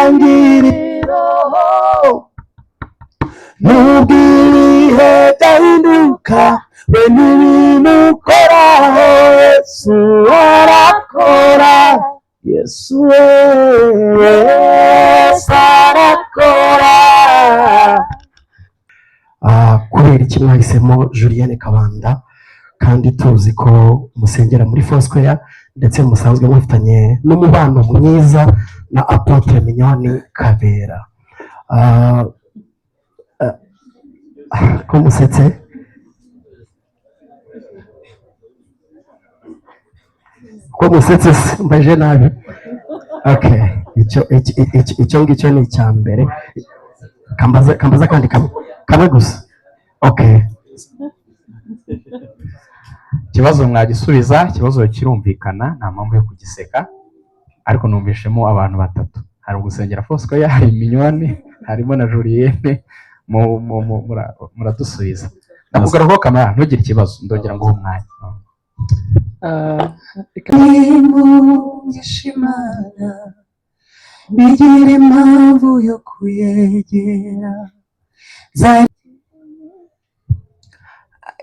itangiriro nubwirihe byahinduka we n'ibintu ukoraho Yesu arakora Yesu arakora. Kubera iki mwahisemo Julienne Kabanda kandi tuzi ko musengera muri Foursquare ndetse musanzwe mufitanye n'umubano mwiza na Apotre Mignone Kabera, ko musetse? Ko musetse mbaje nabi? Okay, icyo ngicyo ni icya mbere. Kambaza kandi kamwe gusa. Okay. Ikibazo mwagisubiza, ikibazo kirumvikana, nta mpamvu yo kugiseka, ariko numvishemo abantu batatu. Hari ugusengera Foursquare, hari Mignone, harimo na Julienne. Muradusubiza. Ndakugarukaho kamera, ntugire ikibazo, ndongera ngo umwanya. Ishimana bigira impamvu yo kuyegera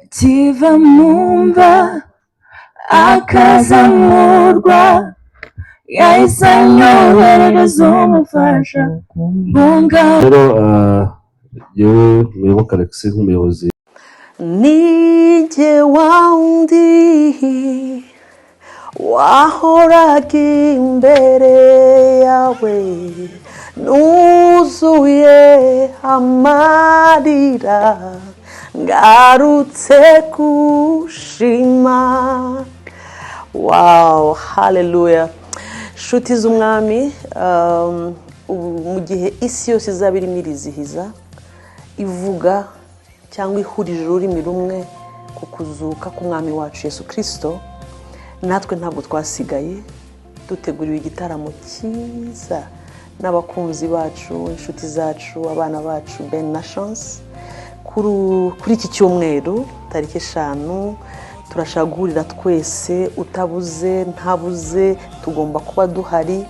kiva mumva akazamurwa yahise anyoherereza umufasha mbunga. Rero yewe Muyoboke Alexis nk'umuyobozi Nije waundi wahoraga imbere yawe nuzuye amarira ngarutse kushima. Wow, hallelujah. Shuti z'umwami, mu gihe isi yose izaba irimo irizihiza ivuga cyangwa ihurije ururimi rumwe ku kuzuka k'umwami wacu Yesu Kristo, natwe ntabwo twasigaye, duteguriwe igitaramo cyiza n'abakunzi bacu, inshuti zacu, abana bacu Ben na Chance. Kuri iki cyumweru tariki 5 turashaka guhurira twese, utabuze ntabuze, tugomba kuba duhari,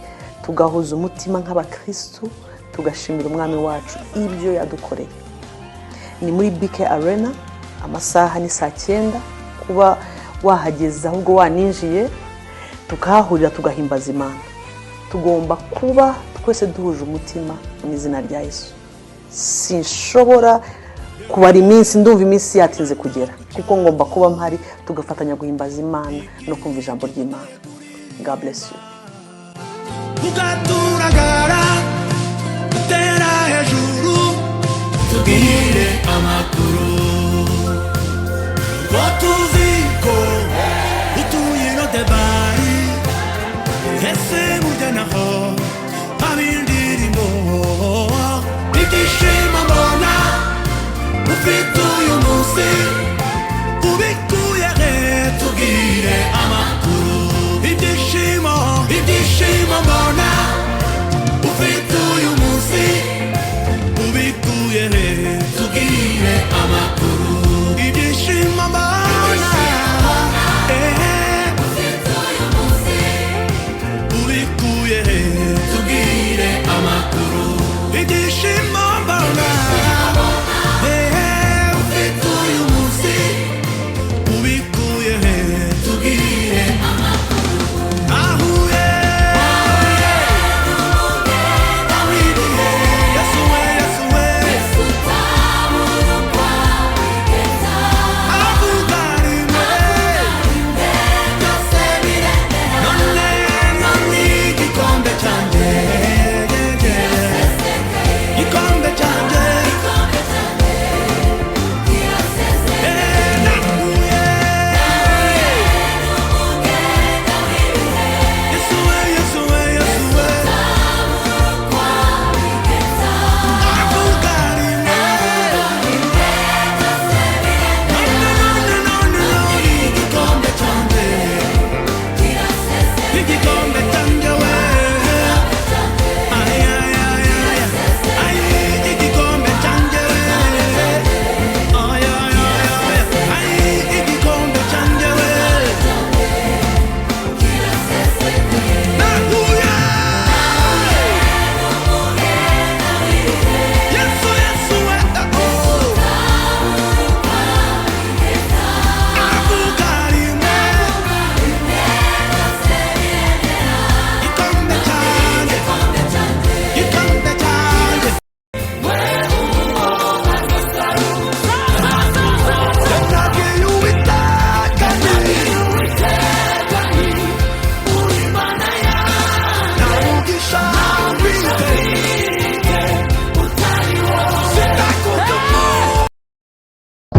tugahuza umutima nk'abakristo, tugashimira umwami wacu ibyo yadukoreye. Ni muri BK Arena, amasaha ni 9:00. Kuba wahageza ahubwo waninjiye tukahahurira tugahimbaza Imana. Tugomba kuba twese duhuje umutima mu izina rya Yesu. Sinshobora kubara iminsi, ndumva iminsi yatinze kugera, kuko ngomba kuba mpari tugafatanya guhimbaza Imana no kumva ijambo ry'Imana. God bless you. Ugaturagara utera hejuru tubwire amakuru watuziko utuye no debari ese mujyanaho abindirimo ikishima mbona ufite uyu munsi ubikuye tubwire amakuru ibyishimo mbona ufite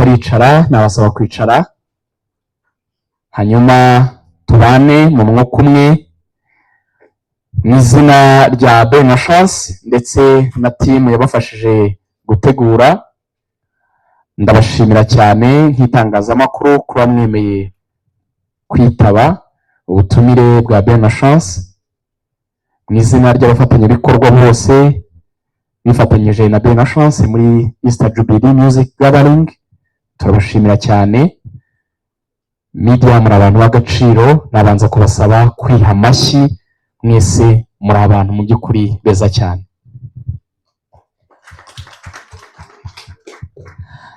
muricara nabasaba kwicara hanyuma tubane mu mwuka umwe mu izina rya Bene Chance ndetse na timu yabafashije gutegura. Ndabashimira cyane nk'itangazamakuru kuba mwemeye kwitaba ubutumire bwa Bene Chance mu izina ry'abafatanyabikorwa bose bifatanyije na Bene Chance muri Easter Jubilee Music Gathering. Turabashimira cyane. Media muri abantu b'agaciro, nabanza kubasaba kwiha amashyi, mwese muri abantu mu by'ukuri beza cyane.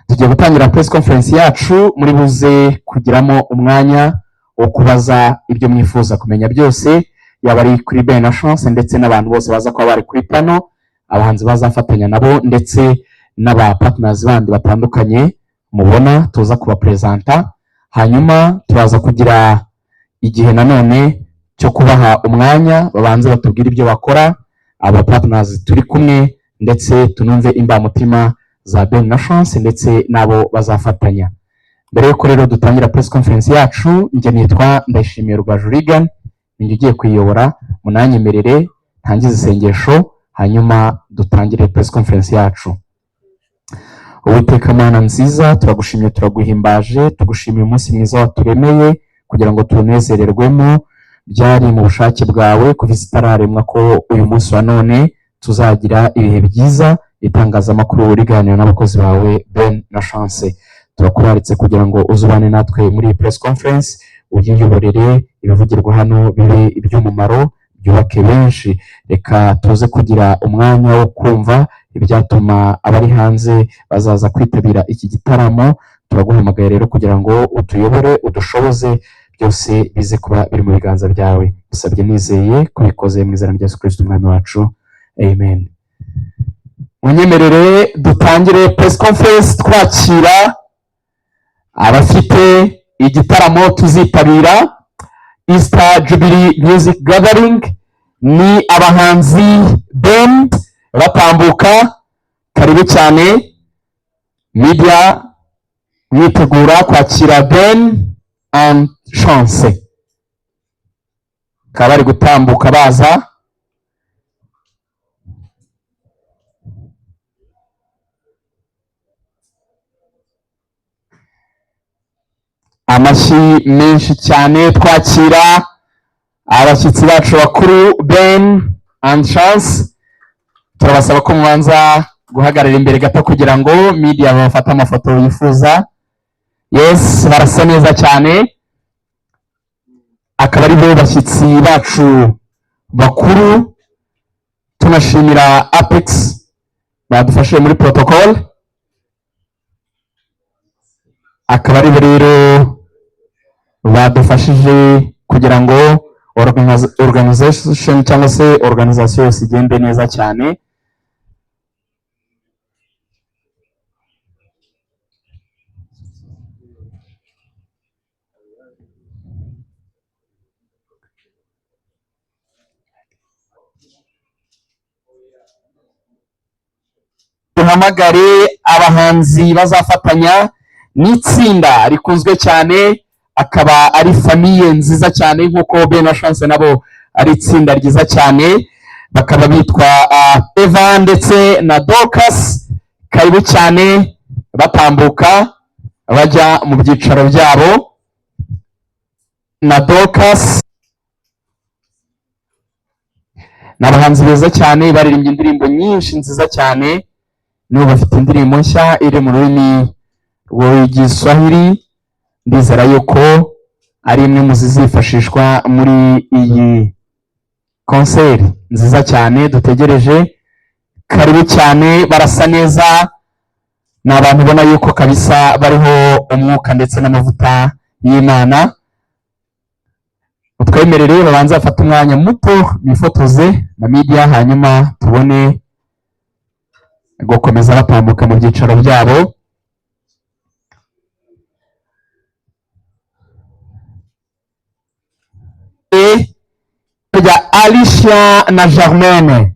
Tugiye gutangira press conference yacu, muri buze kugiramo umwanya wo kubaza ibyo mwifuza kumenya byose, yaba ari kuri Bene Chance ndetse n'abantu bose baza kuba bari kuri pano, abahanzi bazafatanya nabo ndetse n'aba partners bandi batandukanye mubona tuza kubapresenta. Hanyuma turaza kugira igihe nanone cyo kubaha umwanya babanze batubwira ibyo bakora, aba partners turi kumwe, ndetse tunumve imbamutima za Bene Chance ndetse nabo bazafatanya. Mbere yuko rero dutangira press conference yacu, njye nitwa Ndayishimiye Rugaju Regan, ninjye ugiye kuyiyobora. Munanyemerere ntangize isengesho hanyuma dutangire press conference yacu. Uwiteka Mana nziza, turagushimye turaguhimbaje, tugushimiye umunsi mwiza waturemeye kugira ngo tunezererwemo. Byari mu bushake bwawe kuva itararemwa ko uyu munsi wa none tuzagira ibihe byiza. Itangazamakuru riganira n'abakozi bawe Bene Chance, turakuraritse kugira ngo uzubane natwe muri iyi press conference, uyiyoborere ibivugirwa hano bibe iby'umumaro, byubake benshi. Reka tuze kugira umwanya wo kumva ibyatuma abari hanze bazaza kwitabira iki gitaramo. Turaguhamagaye rero kugira ngo utuyobore, udushoboze, byose bize kuba biri mu biganza byawe. Dusabye nizeye kubikoze mu izina rya Yesu Kristo umwami wacu, amen. Munyemerere dutangire press conference twakira abafite igitaramo tuzitabira Easter Jubilee Music Gathering. Ni abahanzi band batambuka. Karibu cyane media, mwitegura kwakira Bene Chance. Kabari gutambuka baza. Amashyi menshi cyane twakira abashyitsi bacu bakuru Bene Chance. Turabasaba ko mubanza guhagarara imbere gato kugira ngo media bafate amafoto yifuza. Yes, barasa neza cyane. Akaba ari bo bashyitsi bacu bakuru. Tunashimira Apex badufashije muri protocol. Akaba ari bo rero badufashije kugira ngo organization cyangwa se organization yose igende neza cyane. Duhamagare abahanzi bazafatanya n'itsinda rikunzwe cyane, akaba ari famiye nziza cyane nk'uko Bene Chance nabo ari itsinda ryiza cyane. Bakaba bitwa Eva ndetse na Dorcas. Karibu cyane batambuka bajya mu byicaro byabo. Na Dorcas n'abahanzi beza cyane, baririmbye indirimbo nyinshi nziza cyane. Nibo bafite indirimbo nshya iri mu rurimi rw'Igiswahili. Ndizera yuko ari imwe mu zizifashishwa muri iyi concert nziza cyane dutegereje. Karibu cyane, barasa neza. Ni abantu ubona yuko kabisa bariho umwuka ndetse n'amavuta y'Imana. Utwemerere babanza bafata umwanya muto bifotoze na media, hanyuma tubone gukomeza batambuka mu byicaro byabo. Alicia na Germaine.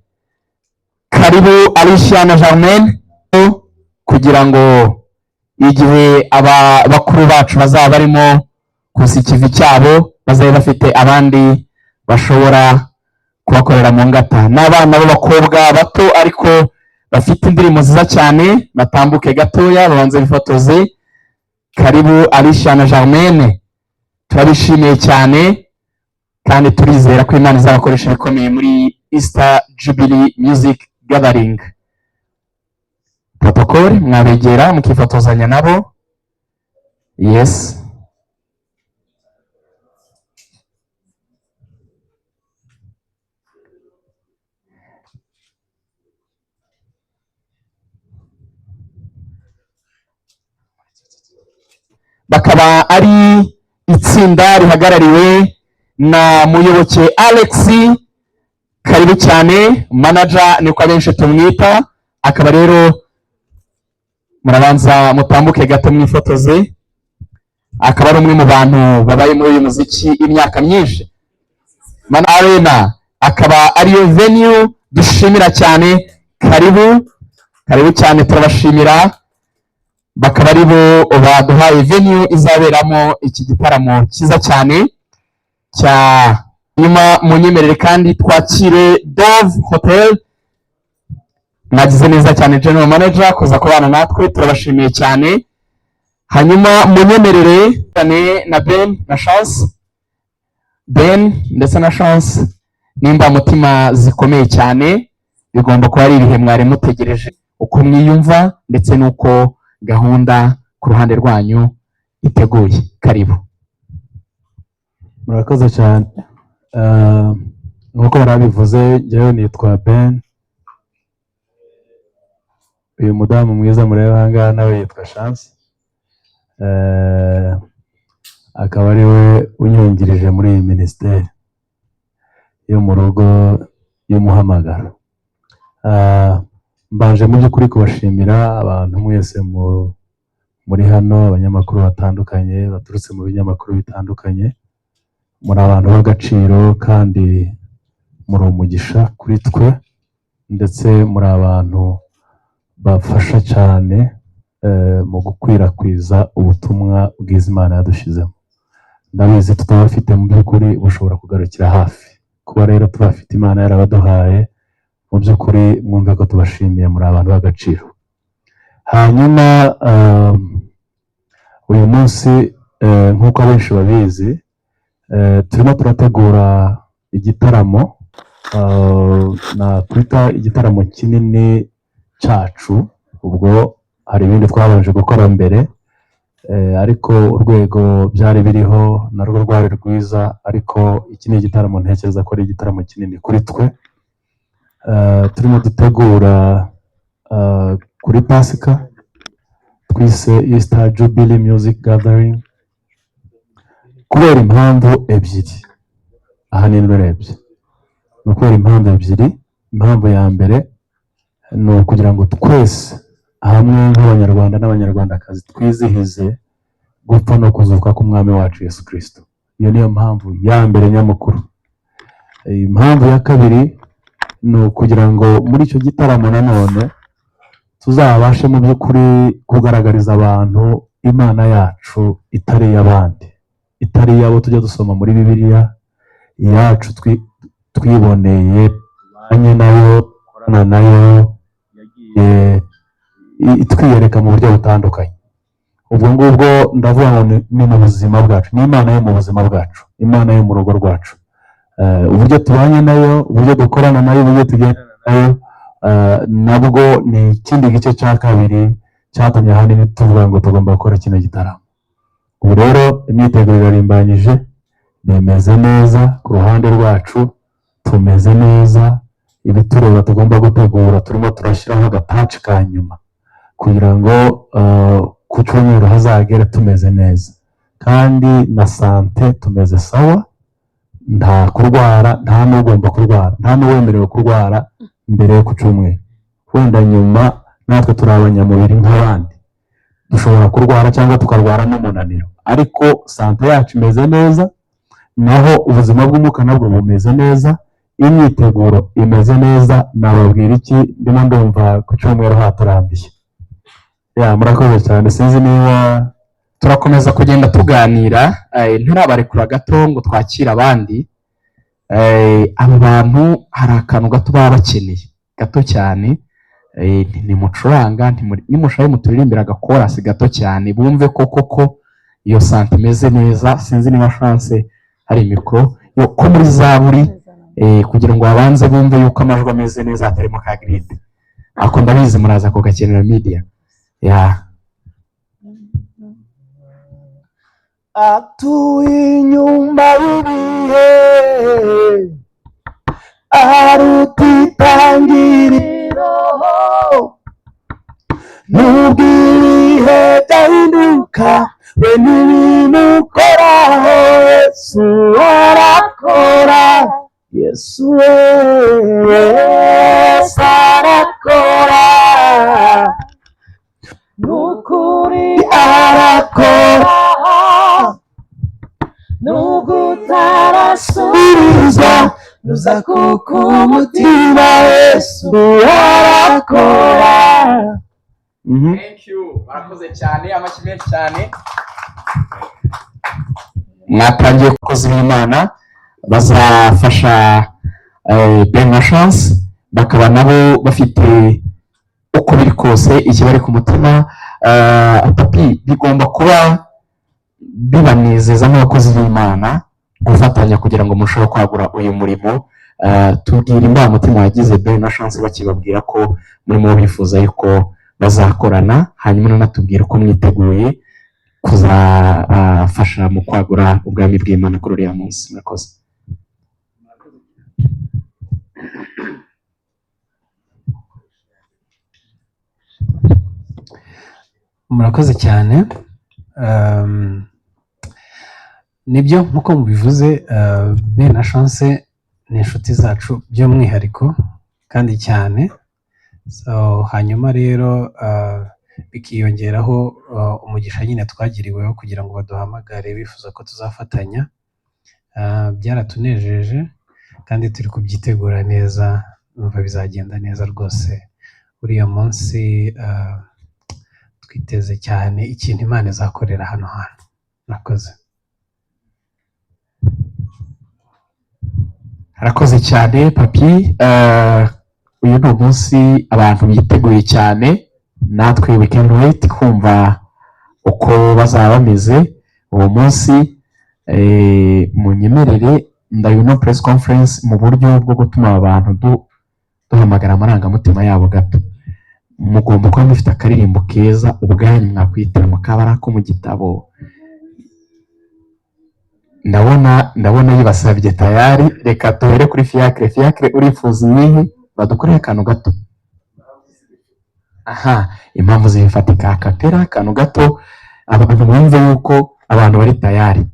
Karibu Alicia na Germaine kugira ngo igihe aba bakuru bacu bazaba barimo kusa ikivi cyabo, bazabe bafite abandi bashobora kubakorera mu ngata. N'abana b'abakobwa bato ariko bafite indirimbo nziza cyane, batambuke gatoya babanze bifotoze. Karibu Alicia na Germaine, turabishimiye cyane kandi turizera ko Imana izabakoresha bikomeye muri Easter Jubilee Music Gathering. Protocol mwabegera mukifotozanya nabo. Yes. Bakaba ari itsinda rihagarariwe na Muyoboke Alex. Karibu cyane, manager niko abenshi tumwita. Akaba rero murabanza mutambuke gato mwifotoze. Akaba ari umwe mu bantu babaye muri uyu muziki imyaka myinshi. Man Arena akaba ariyo venue dushimira cyane. Karibu cyane, turabashimira. Bakaba ari bo baduhaye venue izaberamo iki gitaramo cyiza cyane cya nyuma. Munyemerere kandi twakire Dove Hotel. Mwagize neza cyane General Manager kuza kubana natwe, turabashimiye cyane. Hanyuma munyemerere cyane na Ben na Chance. Ben ndetse na Chance nimba mutima zikomeye cyane, bigomba kuba ari ibihe mwari mutegereje uko mwiyumva ndetse nuko gahunda ku ruhande rwanyu iteguye. Karibu. Murakoze cyane. Nkuko barabivuze, njyewe nitwa Ben. Uyu mudamu mwiza mureba aha ngaha nawe yitwa Chance. Akaba ari we unyungirije muri iyi minisiteri yo mu rugo y'umuhamagaro. Mbanje mu by'ukuri kubashimira abantu mwese muri hano, abanyamakuru batandukanye baturutse mu binyamakuru bitandukanye. Muri abantu b'agaciro kandi muri umugisha kuri twe, ndetse muri abantu bafasha cyane mu gukwirakwiza ubutumwa bwiza Imana yadushizemo. Ndabizi tutabafite mu by'ukuri bushobora kugarukira hafi. Kuba rero tubafite Imana yarabaduhaye, mu by'ukuri mwumve ko tubashimiye, muri abantu b'agaciro. Hanyuma uyu munsi nk'uko abenshi babizi, turimo turategura igitaramo, nakwita igitaramo kinini cyacu. Ubwo hari ibindi twabanje gukora mbere, ariko urwego byari biriho narwo rwari rwiza, ariko iki ni igitaramo ntekereza ko ari igitaramo kinini kuri twe. Turimo dutegura kuri Pasika, twise Easter Jubilee Music Gathering, kubera impamvu ebyiri. Ahanini urebye ni ukubera impamvu ebyiri. Impamvu ya mbere ni ukugira ngo twese hamwe nk'abanyarwanda n'abanyarwandakazi twizihize gupfa no kuzuka k'umwami wacu Yesu Kristo. Iyo niyo mpamvu ya mbere nyamukuru. Impamvu ya kabiri ni ukugira ngo muri icyo gitaramo nanone tuzabashe mu by'ukuri kugaragariza abantu Imana yacu itari iy'abandi, itari iy'abo tujya dusoma muri Bibiliya, iyacu twiboneye, tubanye nayo, dukorana nayo, yagiye itwiyereka mu buryo butandukanye. Ubwo ngubwo ndavuga ngo ni mu buzima bwacu, ni Imana yo mu buzima bwacu, Imana yo mu rugo rwacu. Uburyo tubanye nayo, uburyo dukorana nayo, uburyo tugendana nayo, nabwo ni ikindi gice cya kabiri cyatumye ahanini tuvuga ngo tugomba gukora kino gitaramo. Ubu rero imyiteguro irarimbanyije, bimeze neza ku ruhande rwacu, tumeze neza. Ibitureba tugomba gutegura turimo turashyiraho agataci ka nyuma kugira ngo ku cyumweru hazagere tumeze neza, kandi na sante tumeze sawa, nta kurwara, nta n'ugomba kurwara, nta n'uwemerewe kurwara mbere yo ku cyumweru. Wenda nyuma natwe turi abanyamubiri nk'abandi, dushobora kurwara cyangwa tukarwara n'umunaniro, ariko sante yacu imeze neza, naho ubuzima bw'umwuka nabwo bumeze neza, imyiteguro imeze neza. Nababwira iki? Ndimo ndumva ku cyumweru haturambiye. murakoze cyane sinzi niba turakomeza kugenda tuganira nturabarekura gato ngo twakire abandi. Abo bantu hari akantu gato baba bakeneye gato cyane, ntimucuranga nimushaye muturirimbira agakorasi gato cyane bumve ko koko iyo sante imeze neza. Sinzi niba chance hari mikoro ko muri zaburi kugira ngo babanze bumve yuko amajwi ameze neza hatarimo ka gride. Ako ndabizi muraza kugakenera media atuye inyuma y'ibihe arutitangiriro nubwo ibihe byahinduka we n'ibintu ukoraho Yesu arakora Yesu arakora nukuri arakora nubwo utarasubiza nuza kuko umutima Yesu arakora. Thank you, barakoze cyane, amashyi menshi cyane. Mwatangiye kukoza b'Imana bazafasha Ben Chance bakaba nabo bafite uko biri kose ikibari ku mutima. Papi, bigomba kuba bibanezeza nk'abakozi b'Imana gufatanya kugira ngo murusheho kwagura uyu murimo. Tubwira imbamutima wagize Ben Chance bakibabwira ko murimo bifuza yuko bazakorana, hanyuma nanatubwira uko mwiteguye kuzafasha mu kwagura ubwami bw'Imana kuri uriya munsi. Murakoze. Murakoze cyane. Nibyo nk'uko mubivuze, Ben Chance ni inshuti zacu by'umwihariko kandi cyane. Hanyuma rero bikiyongeraho umugisha nyine twagiriweho kugira ngo baduhamagare bifuza ko tuzafatanya. Byaratunejeje kandi turi kubyitegura neza, numva bizagenda neza rwose. Uriya munsi twiteze cyane ikintu Imana izakorera hano hantu. Murakoze. Harakoze cyane Papi. Uyu ni umunsi abantu biteguye cyane, natwe we can wait kumva uko bazaba bameze uwo munsi. Munyemerere ndabona press conference mu buryo bwo gutuma abantu duhamagara amarangamutima yabo gato. Mugomba kuba mufite akaririmbo keza ubwanyu mwakwitira mu kabara ko mu gitabo. Ndabona yibasabye tayari. Reka tuhere kuri Fiacre urifuza iyihe badukoreye akantu gato. Impamvu zifatika akapera akantu gato abantu bumve yuko abantu bari tayari.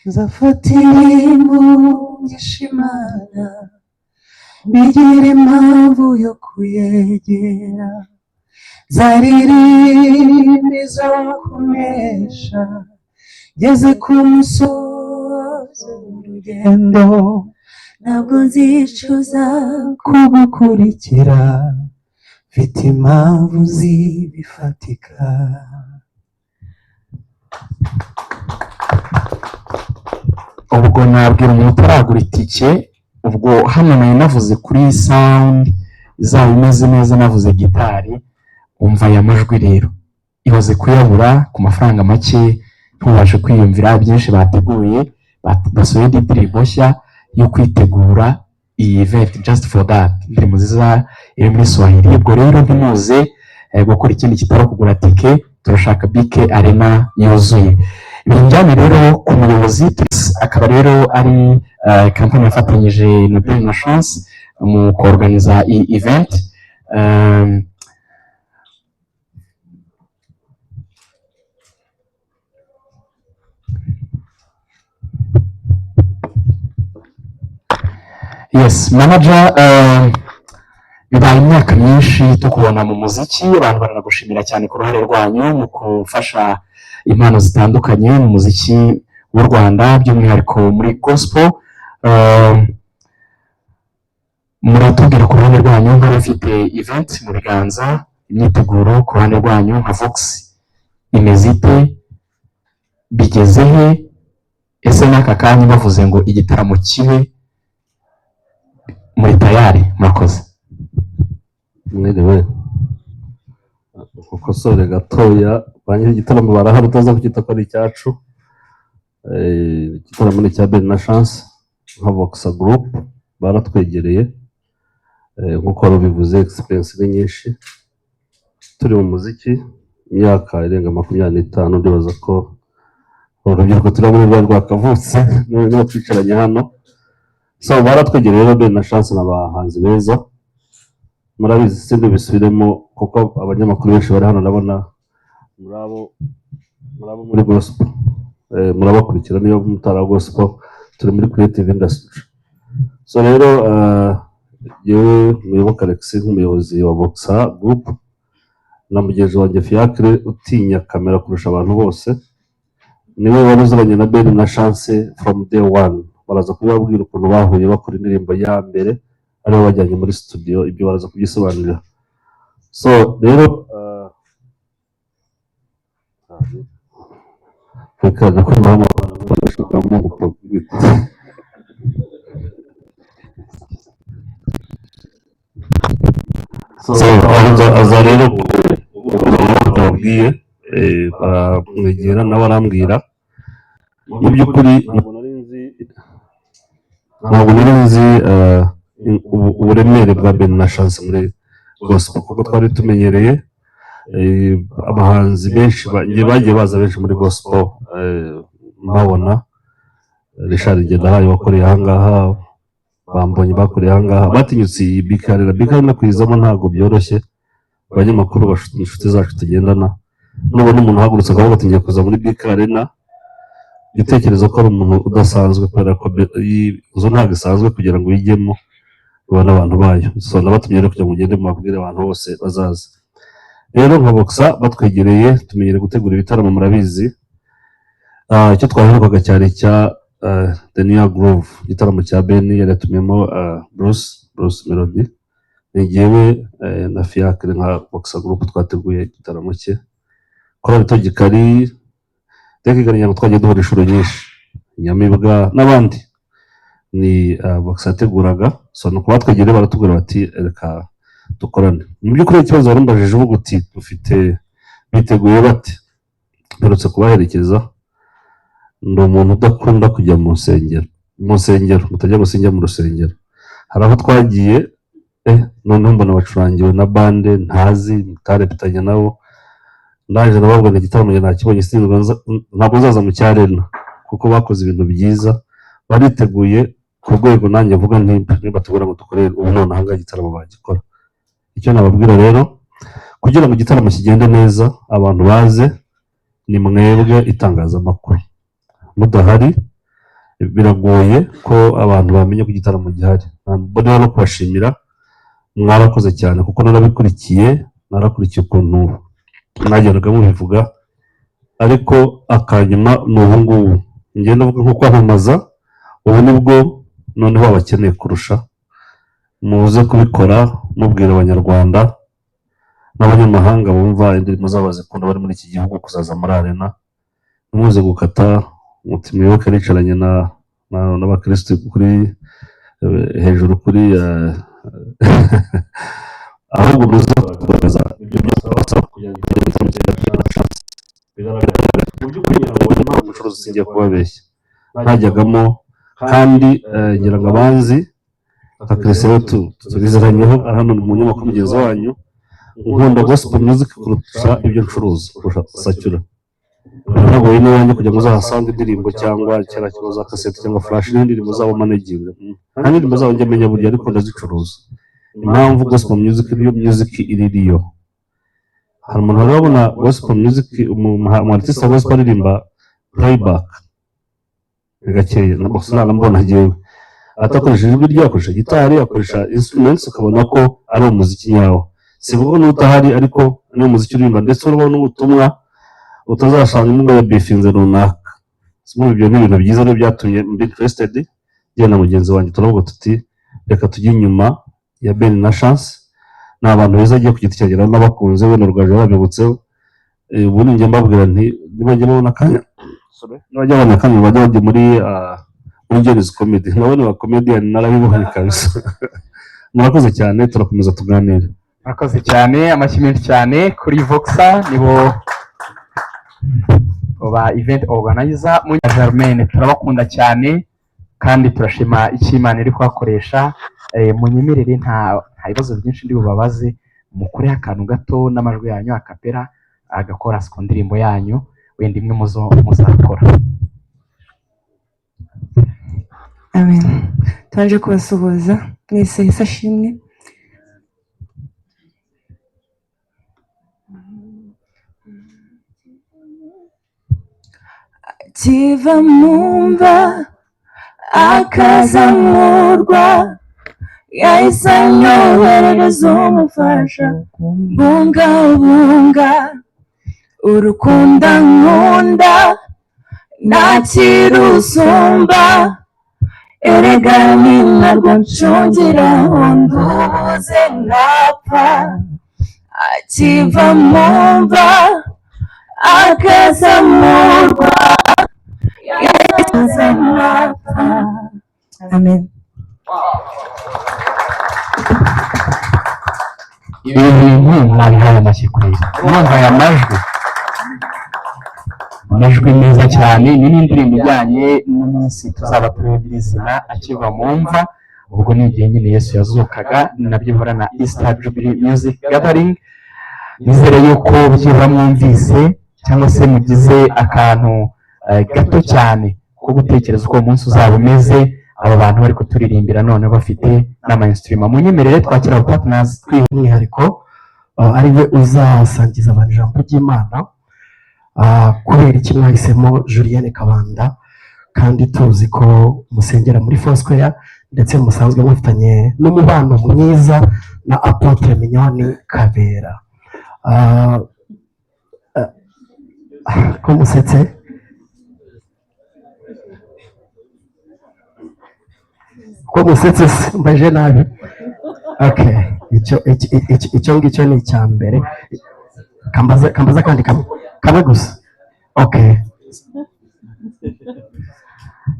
Nzafatira impungisha Imana bigira impamvu yo kuyegera, zaririmba izo kunesha ngeze ku musozi w'urugendo, ntabwo nzicuza kugukurikira mfite impamvu zibifatika. Ubwo nabwira umuntu utaragura itike, ubwo hano nari navuze kuri sound izaba imeze neza, navuze gitari, umva aya majwi rero ihoze kuyabura ku mafaranga make, ntubashe kwiyumvira byinshi bateguye. Basohoye indirimbo nshya yo kwitegura iyi event just for that, indirimbo nziza iri muri Swahili. Ubwo rero ntimuze gukora ikindi kitari kugura tike, turashaka BK Arena yuzuye. Ibinjyane rero ku muyobozi akaba rero ari kampani yafatanyije na Ben Chance mu kuorganiza iyi event. Yes, manager, bibaye imyaka myinshi tukubona mu muziki, abantu baranagushimira cyane ku ruhare rwanyu mu gufasha impano zitandukanye mu muziki w'u Rwanda, by'umwihariko muri gospel. muratubwira ku ruhande rwanyu nk'abafite event mu biganza, imyiteguro ku ruhande rwanyu nka Vox imeze ite, bigeze he, ese n'aka kanya bavuze ngo igitaramo kibe muri tayari? Murakoze. mwiriwe ukosore gatoya ba nyiri igitaramo barahari utaza kucyita ko ari icyacu. Igitaramo ni icya Ben na Chance nka Voxa Group baratwegereye, nk'uko wari ubivuze experience ni nyinshi turi mu muziki imyaka irenga 25, ndibaza ko urubyiruko turi muri rwa rwakavutse niba twicaranye hano. So baratwegereye rero Ben na Chance n'abahanzi beza, murabizi sindi bisubiremo kuko abanyamakuru benshi bari hano ndabona murabo muri gospel, murabakurikira niyo mutara gospel, turi muri creative industry. So rero yewe Muyoboke Alex nk'umuyobozi wa Voxa Group na mugenzi wanjye Fiacre utinya kamera kurusha abantu bose, niwe wari uziranye na Ben na Chance from day one. Baraza kubabwira ukuntu bahuye bakora indirimbo ya mbere aribo bajyanye muri studio, ibyo baraza kugisobanurira. So rero reka ko mama barashaka mu kubwita aza rero babwiye baramwegera nawe arambwira mu by'ukuri ntabwo nari nzi uburemere bwa Ben na Chance muri gospel kuko twari tumenyereye abahanzi benshi bagiye baza benshi muri gospel, mbabona Richard Ngendahayo wakoreye ahangaha, bambonye bakoreye ahangaha, batinyutse iyi Bikari no kwizamo ntabwo byoroshye. Abanyamakuru inshuti zacu tugendana, nubona umuntu uhagurutse akavuga ati ngiye kuza muri Bikari igitekerezo ko ari umuntu udasanzwe, kubera ko inzu ntabwo isanzwe kugira ngo uyijyemo ubone abantu bayo. So nabatumye rero kugira ngo ugende mubabwire abantu bose bazaza. Rero nka Voxa batwegereye, tumenyere gutegura ibitaramo, murabizi. Icyo twaherukaga cyari cya The New Groove, igitaramo cya Ben yari yatumyemo Bruce Melody, ni jyewe na Fiacre nka Voxa Group twateguye igitaramo cye. Korali Togikari tekiganya ngo twagiye duhora inshuro nyinshi, Nyamibwa n'abandi ni Voxa yateguraga. So nuko batwegereye baratubwira bati reka dukorane. Mu by'ukuri ikibazo warumbajije uvuga uti dufite biteguye bate, mperutse kubaherekeza. Ndi umuntu udakunda kujya mu nsengero mutajya gusinjya mu rusengero. Hari aho twagiye noneho mbona bacurangiwe na bande ntazi mutarepetanya nabo, ndaje nababwira igitaramo nakibonye ntabwo nzaza mu cyarena kuko bakoze ibintu byiza, bariteguye ku rwego nanjye mvuga niba tubura ngo dukorere ubu none ahangaha igitaramo bagikora. Icyo nababwira rero kugira ngo igitaramo kigende neza abantu baze, ni mwebwe itangazamakuru, mudahari biragoye ko abantu bamenye ko igitaramo gihari. Mbona no kubashimira, mwarakoze cyane kuko narakurikiye ukuntu mwagendaga mubivuga, ariko akanyuma ni ubu ngubu ngenda mvuga nko kwamamaza. Ubu nibwo noneho abakeneye kurusha, muze kubikora mubwira abanyarwanda n'abanyamahanga bumva indirimbo zabo zikunda bari muri iki gihugu kuzaza muri arena. Muze gukata umutima Muyoboke yicaranye n'abakristo kuri hejuru kuri ahubwo muze kugaragaza ibyo byose kugira ngo igitaramo cya Chance bigaragare mu by'ukuri ngo nta mucuruzi singiye kubabeshya ntajyagamo, kandi ngira ngo abanzi nka Christian tubizeranyeho hano mu nyubako mugenzi wanyu, nkunda gospel music kurusha ibyo ncuruza kurusha Sacyura. Ntabwo rero niba kujya ngo uzahasanga indirimbo cyangwa kera kibazo cassette cyangwa flash n'indirimbo zabo managing, nta ndirimbo zabo njye menya burya ariko ndazicuruza. Impamvu gospel music niyo music iririyo. Hari umuntu urabona gospel music mu artist wa gospel aririmba playback gakeya, nambona njyewe atakoresha ijwi rye, akoresha gitari, akoresha instruments, ukabona ko ari umuziki nyawo. Sivuga n'utahari ariko ni umuziki uririmba, ndetse urabona n'ubutumwa utazashanga n'umwe yabifinze runaka. Simwe ibyo ni ibintu byiza byatumye mbi interested njye na mugenzi wanjye turavuga tuti reka tujye inyuma ya Ben na Chance, ni abantu beza agiye ku giti cyanjye n'abakunze we n'urwaje babibutseho. Ubundi njye mbabwira nti nibajya babona akanya nibajya babona akanya bajya bajya muri Angels Comedy, nabone ba comedian narabibonye kabisa. Murakoze cyane, turakomeza tuganire. murakoze cyane, amashyi menshi cyane kuri Voxa, nibo ba event organizer mu Germaine. Turabakunda cyane kandi turashima icyo Imana iri kuhakoresha. Munyemerere nta bibazo byinshi ndi bubabaze, mukure akantu gato n'amajwi yanyu akapera agakora ku ndirimbo yanyu wenda imwe muzakora. Amen. Twaje kubasuhuza mwese isashimwe. Akiva mumva akazamurwa, yahise anyoherereza umufasha bungabunga urukundo nkunda ntakirusumba, erega ni narwo ncungiraho nduze ntapfa. Akiva mumva akazamurwa, yahise ntapfa. Amen. Ibi bintu mwabihaye amashyi kuri mwumva aya amajwi meza cyane. Ni n'indirimbo ijyanye n'umunsi tuzaba tureba izina Akiva mumva, ubwo ni igihe nyine Yesu yazukaga, nabyo bihora na Easter Jubilee Music Gathering. Nizere yuko byibura mwumvise cyangwa se mugize akantu gato cyane ko gutekereza uko umunsi uzaba umeze. Aba bantu bari kuturirimbira none bafite n'ama instrument. Munyemerere twakira aba partners tw'umwihariko ari we uzasangiza abantu ijambo ry'Imana. Kubera iki mwahisemo Julienne Kabanda kandi tuzi ko musengera muri Foursquare ndetse musanzwe mufitanye n'umubano mwiza na Apotre Mignone Kabera. Ko musetse? Ko musetse mbaje nabi? Okay, icyo ngicyo ni icya mbere. Kambaza kandi kamwe gusa. Okay.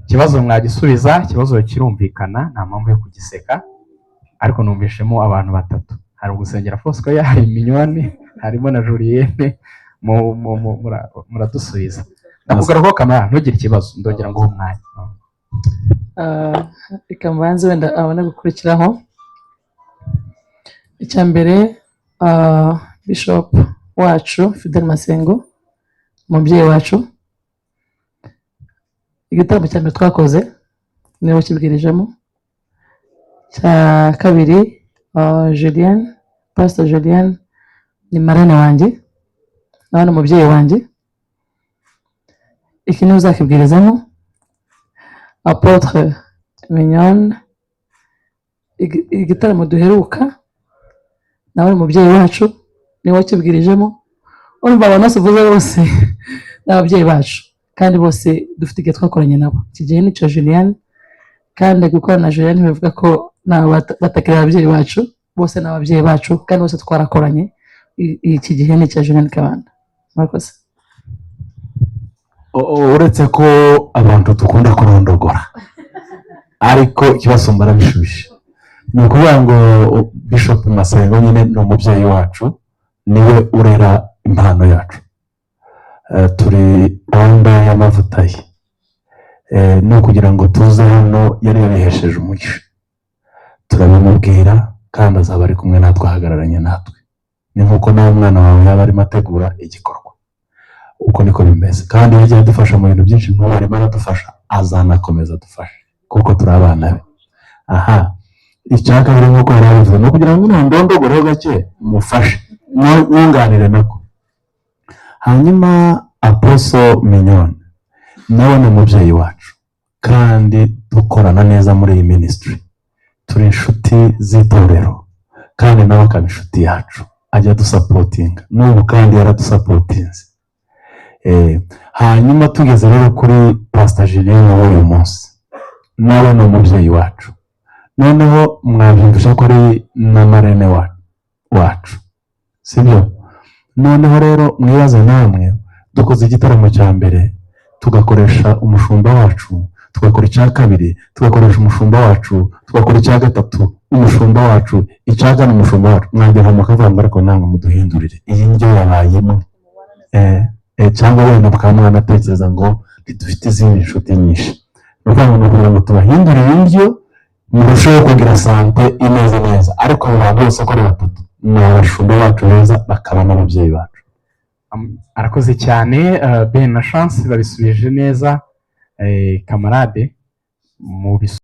Ikibazo mwagisubiza, ikibazo kirumvikana, nta mpamvu yo kugiseka, ariko numvishemo abantu batatu. Hari ugusengera Foursquare, hari Mignone, harimo na Julienne. Muradusubiza. Ndakugaruka kamera, ntugire ikibazo, ndongera ngo umwanya. Reka mbanze wenda abone gukurikiraho. Icya mbere, Bishop wacu Fidel Masengo, umubyeyi wacu, igitaramo cya mbere twakoze niwe kibwirijemo. Cya kabiri, Julienne, Pastor Julienne ni marene wanjye nawe n'umubyeyi wanjye. Iki niwe uzakibwirizamo. Apotre Mignone, igitaramo duheruka nawe n'umubyeyi wacu niwe wakibwirijemo. Urumva abantu bose uvuze bose n'ababyeyi bacu, kandi bose dufite igihe twakoranye nabo. Iki gihe nicyo Julienne, kandi gukora na Julienne bivuga ko nabo batakira ababyeyi bacu, bose n'ababyeyi bacu kandi bose twarakoranye. Iki gihe ni icya Julienne Kabanda. Murakoze. Uretse ko abantu dukunda kurondogora, ariko ikibazo barabishubije. Ni ukuvuga ngo Bishop Masengo nyine ni umubyeyi wacu, niwe urera impano yacu. Turi gahunda y'amavuta ye, ni ukugira ngo tuze hano yari yarihesheje umugisha. Turabimubwira kandi azaba ari kumwe natwe, ahagararanye natwe. Ni nk'uko nawe umwana wawe yaba arimo ategura igikorwa, uko niko bimeze. Kandi yagiye adufasha mu bintu byinshi, nk'ubu arimo aradufasha, azanakomeza adufashe kuko turi abana be. Aha, icya kabiri nk'uko yari abivuze, ni ukugira ngo ndondogoreho gake mufashe, mwunganire nako. Hanyuma Apostle Mignone nawe ni umubyeyi wacu kandi dukorana neza muri iyi ministry. Turi inshuti z'itorero kandi nawe akaba inshuti yacu, ajya dusapotinga n'ubu kandi yaradusapotinze. Hanyuma tugeze rero kuri Pastor Julienne w'uyu munsi, nawe ni umubyeyi wacu, noneho mwabyumvisha ko ari na marene wacu, sibyo? Noneho rero mwibaze namwe, dukoze igitaramo cya mbere tugakoresha umushumba wacu, tugakora icya kabiri tugakoresha umushumba wacu, tugakora icya gatatu umushumba wacu, icya kane umushumba wacu, mwagera mukavuga ngo ariko namwe muduhindurire iyi ndyo yabayemo, cyangwa wenda mukaba mwanatekereza ngo ntidufite izindi nshuti nyinshi. Ni ukuvuga ngo tubahindurire indyo murusheho kugira sante imeze neza, ariko abo bantu bose uko ari batatu ni abashumba bacu beza, bakaba n'ababyeyi bacu. Arakoze cyane Ben na Chance babisubije neza. Kamarade mu